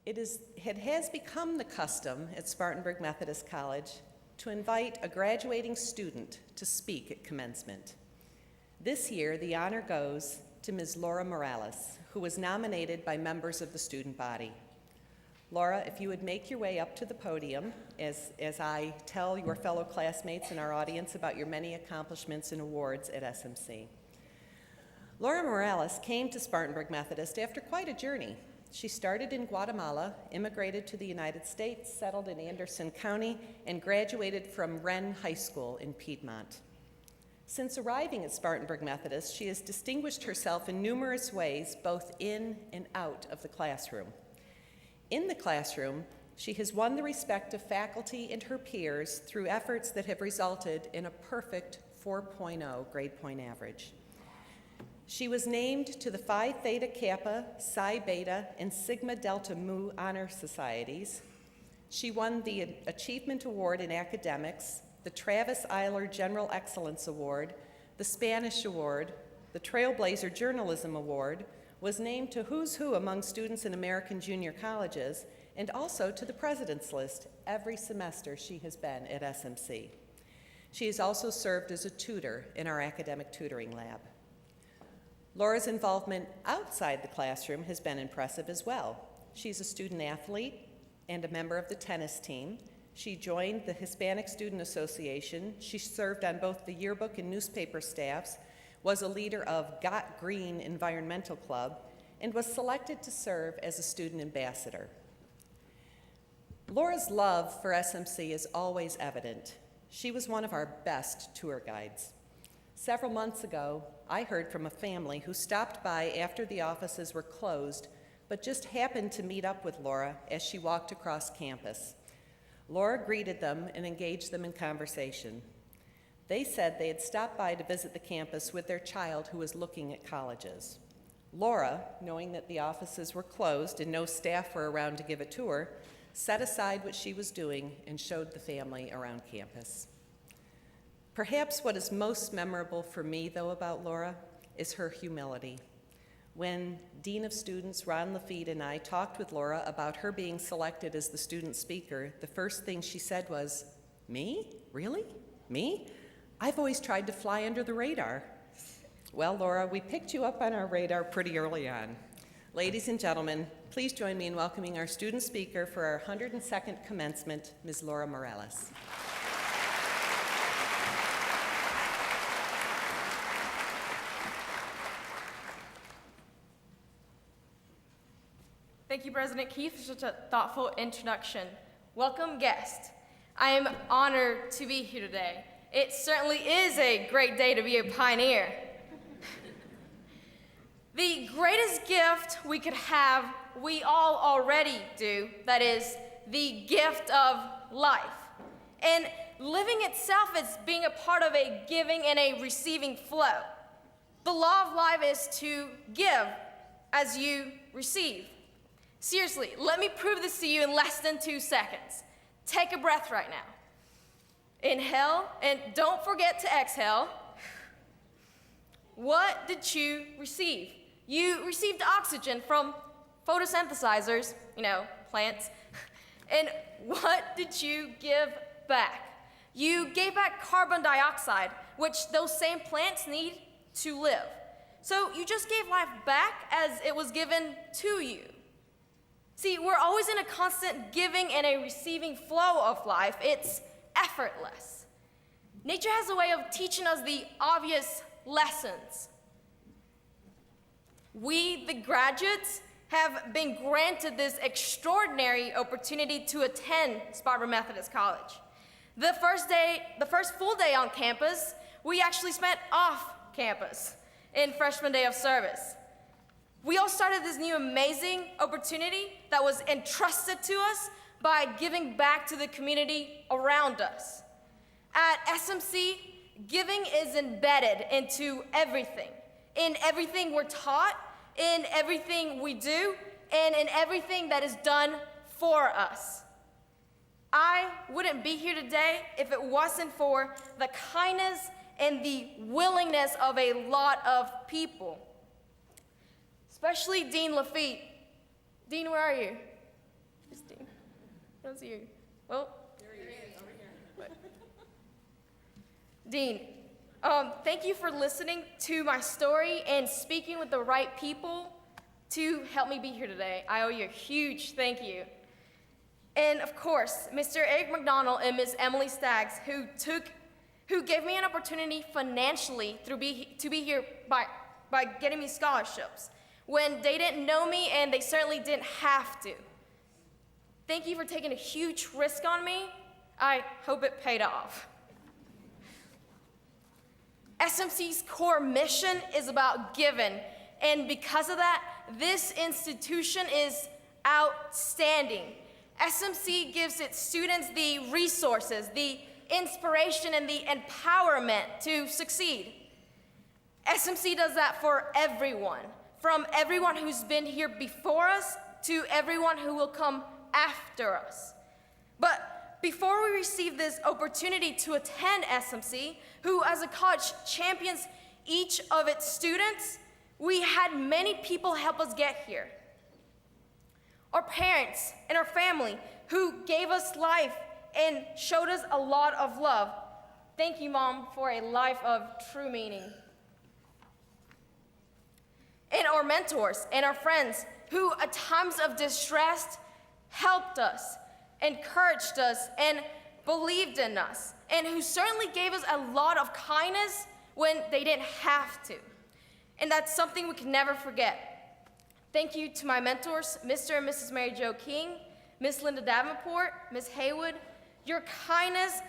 It has become the custom at Spartanburg Methodist College to invite a graduating student to speak at commencement. This year, the honor goes to Ms. Laura Morales, who was nominated by members of the student body. Laura, if you would make your way up to the podium as I tell your fellow classmates in our audience about your many accomplishments and awards at SMC. Laura Morales came to Spartanburg Methodist after quite a journey. She started in Guatemala, immigrated to the United States, settled in Anderson County, and graduated from Wren High School in Piedmont. Since arriving at Spartanburg Methodist, she has distinguished herself in numerous ways, both in and out of the classroom. In the classroom, she has won the respect of faculty and her peers through efforts that have resulted in a perfect 4.0 grade point average. She was named to the Phi Theta Kappa, Psi Beta, and Sigma Delta Mu honor societies. She won the Achievement Award in Academics, the Travis Eiler General Excellence Award, the Spanish Award, the Trailblazer Journalism Award, was named to Who's Who among students in American junior colleges, and also to the President's List every semester she has been at SMC. She has also served as a tutor in our academic tutoring lab. Laura's involvement outside the classroom has been impressive as well. She's a student athlete and a member of the tennis team. She joined the Hispanic Student Association. She served on both the yearbook and newspaper staffs, was a leader of Got Green Environmental Club, and was selected to serve as a student ambassador. Laura's love for SMC is always evident. She was one of our best tour guides. Several months ago, I heard from a family who stopped by after the offices were closed, but just happened to meet up with Laura as she walked across campus. Laura greeted them and engaged them in conversation. They said they had stopped by to visit the campus with their child who was looking at colleges. Laura, knowing that the offices were closed and no staff were around to give a tour, set aside what she was doing and showed the family around campus. Perhaps what is most memorable for me, though, about Laura is her humility. When Dean of Students Ron Lafitte and I talked with Laura about her being selected as the student speaker, the first thing she said was, "Me? Really? Me? I've always tried to fly under the radar." Well, Laura, we picked you up on our radar pretty early on. Ladies and gentlemen, please join me in welcoming our student speaker for our 102nd commencement, Ms. Laura Morales. Thank you, President Keith, for such a thoughtful introduction. Welcome, guests. I am honored to be here today. It certainly is a great day to be a pioneer. The greatest gift we could have, we all already do, that is the gift of life. And living itself is being a part of a giving and a receiving flow. The law of life is to give as you receive. Seriously, let me prove this to you in less than 2 seconds. Take a breath right now. Inhale, and don't forget to exhale. What did you receive? You received oxygen from photosynthesizers, plants. And what did you give back? You gave back carbon dioxide, which those same plants need to live. So you just gave life back as it was given to you. See, we're always in a constant giving and a receiving flow of life. It's effortless. Nature has a way of teaching us the obvious lessons. We, the graduates, have been granted this extraordinary opportunity to attend Spartanburg Methodist College. The first full day on campus, we actually spent off campus in freshman day of service. We all started this new amazing opportunity that was entrusted to us by giving back to the community around us. At SMC, giving is embedded into everything. In everything we're taught, in everything we do, and in everything that is done for us. I wouldn't be here today if it wasn't for the kindness and the willingness of a lot of people. Especially Dean Lafitte. Dean, where are you? I don't see you. Well, there he is. Over here. Dean, thank you for listening to my story and speaking with the right people to help me be here today. I owe you a huge thank you. And of course, Mr. Eric McDonald and Ms. Emily Staggs, who gave me an opportunity financially to be here by getting me scholarships when they didn't know me and they certainly didn't have to. Thank you for taking a huge risk on me. I hope it paid off. SMC's core mission is about giving, and because of that, this institution is outstanding. SMC gives its students the resources, the inspiration, and the empowerment to succeed. SMC does that for everyone, from everyone who's been here before us to everyone who will come after us. But before we receive this opportunity to attend SMC, who as a college champions each of its students, we had many people help us get here. Our parents and our family who gave us life and showed us a lot of love. Thank you, Mom, for a life of true meaning. And our mentors and our friends who at times of distress helped us, encouraged us, and believed in us, and who certainly gave us a lot of kindness when they didn't have to. And that's something we can never forget. Thank you to my mentors, Mr. and Mrs. Mary Jo King, Miss Linda Davenport, Miss Haywood. Your kindness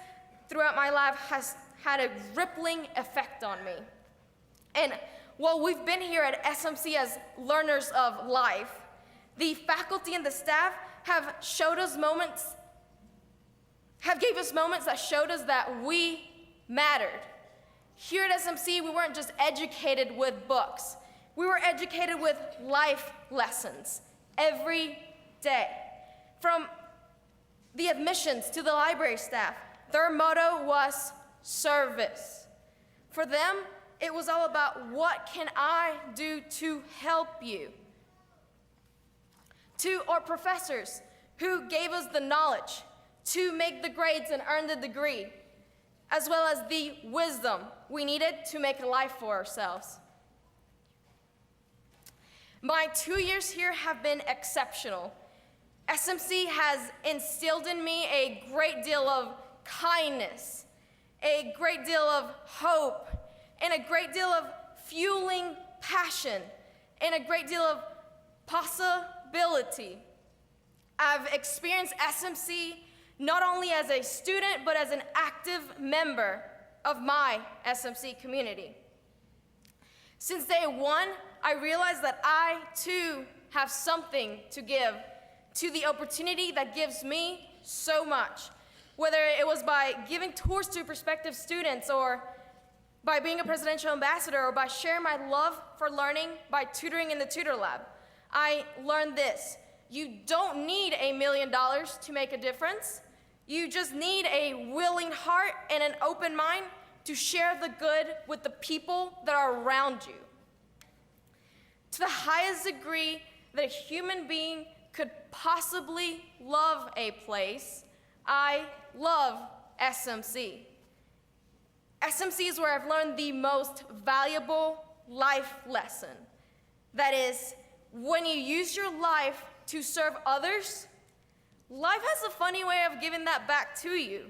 throughout my life has had a rippling effect on me. And while we've been here at SMC as learners of life, the faculty and the staff have gave us moments that showed us that we mattered. Here at SMC, we weren't just educated with books. We were educated with life lessons every day. From the admissions to the library staff, their motto was service. For them, it was all about what can I do to help you? To our professors who gave us the knowledge to make the grades and earn the degree, as well as the wisdom we needed to make a life for ourselves. My 2 years here have been exceptional. SMC has instilled in me a great deal of kindness, a great deal of hope, and a great deal of fueling passion, and a great deal of possibility. I've experienced SMC not only as a student, but as an active member of my SMC community. Since day one, I realized that I, too, have something to give to the opportunity that gives me so much, whether it was by giving tours to prospective students, or by being a presidential ambassador, or by sharing my love for learning by tutoring in the tutor lab. I learned this: you don't need $1 million to make a difference. You just need a willing heart and an open mind to share the good with the people that are around you. To the highest degree that a human being could possibly love a place, I love SMC. SMC is where I've learned the most valuable life lesson. That is, when you use your life to serve others, life has a funny way of giving that back to you.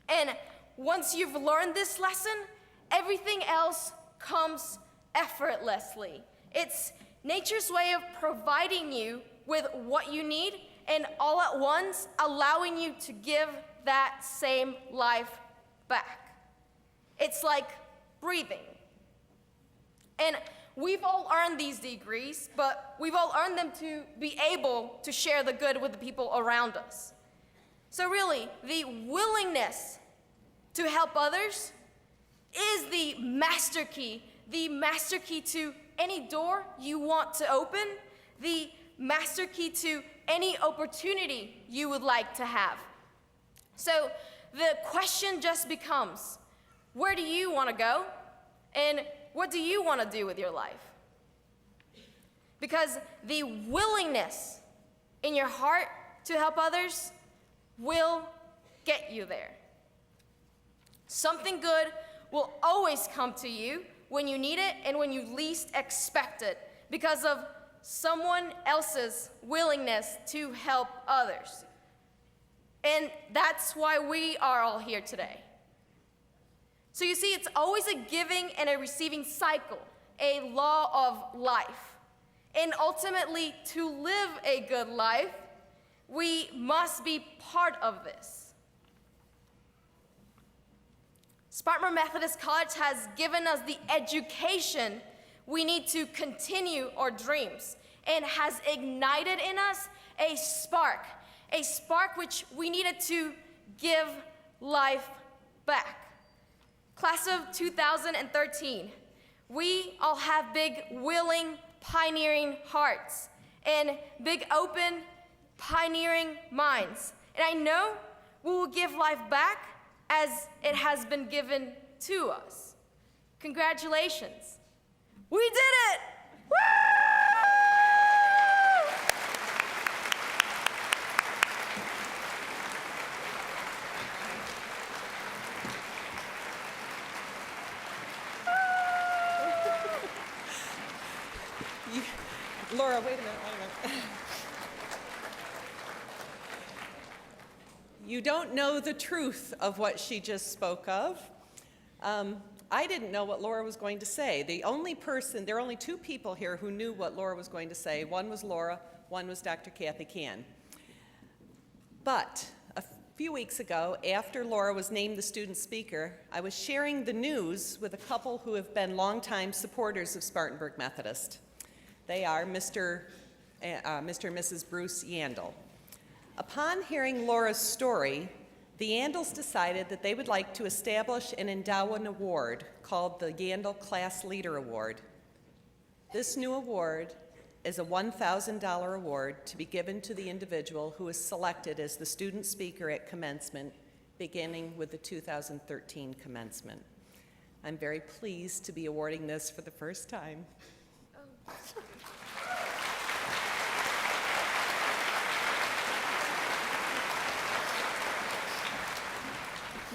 And once you've learned this lesson, everything else comes effortlessly. It's nature's way of providing you with what you need, and all at once allowing you to give that same life back. It's like breathing. And we've all earned these degrees, but we've all earned them to be able to share the good with the people around us. So really, the willingness to help others is the master key to any door you want to open, the master key to any opportunity you would like to have. So the question just becomes, where do you want to go? And what do you want to do with your life? Because the willingness in your heart to help others will get you there. Something good will always come to you when you need it and when you least expect it because of someone else's willingness to help others. And that's why we are all here today. So you see, it's always a giving and a receiving cycle, a law of life. And ultimately, to live a good life, we must be part of this. Spartanburg Methodist College has given us the education we need to continue our dreams and has ignited in us a spark which we needed to give life back. Class of 2013, we all have big, willing, pioneering hearts and big, open, pioneering minds. And I know we will give life back as it has been given to us. Congratulations. We did it! Woo! Laura, wait a minute. You don't know the truth of what she just spoke of. I didn't know what Laura was going to say. There are only two people here who knew what Laura was going to say. One was Laura, one was Dr. Kathy Can. But a few weeks ago, after Laura was named the student speaker, I was sharing the news with a couple who have been longtime supporters of Spartanburg Methodist. They are Mr. and Mrs. Bruce Yandel. Upon hearing Laura's story, the Yandels decided that they would like to establish and endow an award called the Yandel Class Leader Award. This new award is a $1,000 award to be given to the individual who is selected as the student speaker at commencement, beginning with the 2013 commencement. I'm very pleased to be awarding this for the first time.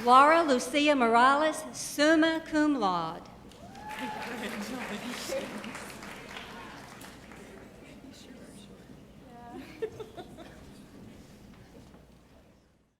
Laura Lucia Morales, summa cum laude.